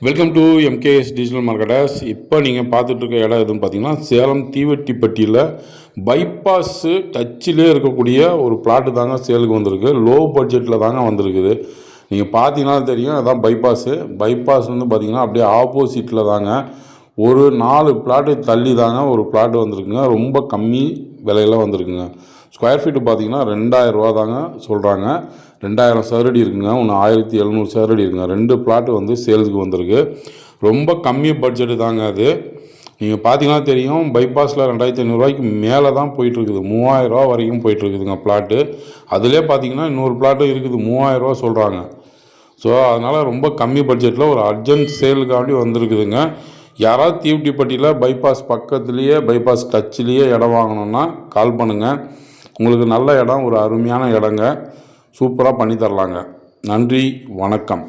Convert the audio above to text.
Welcome to MKS digital marketers. இப்போ நீங்கள் பார்த்துட்டு இருக்க இடம் எதுன்னு பார்த்தீங்கன்னா சேலம் தீவெட்டிப்பட்டியில் பைபாஸு டச்சிலே இருக்கக்கூடிய ஒரு பிளாட்டு தாங்க சேலுக்கு வந்திருக்கு. லோ பட்ஜெட்டில் தாங்க வந்திருக்குது. நீங்கள் பார்த்தீங்கன்னா தெரியும், அதான் பைபாஸ் வந்து பார்த்தீங்கன்னா அப்படியே ஆப்போசிட்டில் தாங்க ஒரு 4 பிளாட்டு தள்ளி தாங்க ஒரு பிளாட்டு வந்திருக்குங்க. ரொம்ப கம்மி விலையில் வந்திருக்குங்க. ஸ்கொயர் ஃபீட்டு பார்த்தீங்கன்னா 2000 ரூபா தாங்க சொல்கிறாங்க. 2000 சதுரடி இருக்குங்க, ஒன்று 1700 சதுரடி இருக்குங்க. 2 பிளாட்டு வந்து சேல்ஸுக்கு வந்திருக்கு. ரொம்ப கம்மி பட்ஜெட்டு தாங்க அது. நீங்கள் பார்த்தீங்கன்னா தெரியும், பைபாஸில் 2500 ரூபாய்க்கு மேலே தான் போயிட்டுருக்குது. 3000 ரூபா வரைக்கும் போயிட்டுருக்குதுங்க பிளாட்டு. அதிலே பார்த்தீங்கன்னா இன்னொரு பிளாட்டும் இருக்குது, 3000 ரூபா சொல்கிறாங்க. ஸோ அதனால் ரொம்ப கம்மி பட்ஜெட்டில் ஒரு அர்ஜென்ட் சேலுக்காண்டி வந்திருக்குதுங்க. யாராவது தீவெட்டிப்பட்டியில் பைபாஸ் பக்கத்துலேயே பைபாஸ் டச்சிலேயே இடம் வாங்கணுன்னா கால் பண்ணுங்கள். உங்களுக்கு நல்ல இடம், ஒரு அருமையான இடங்க, சூப்பராக பண்ணி தரலாங்க. நன்றி, வணக்கம்.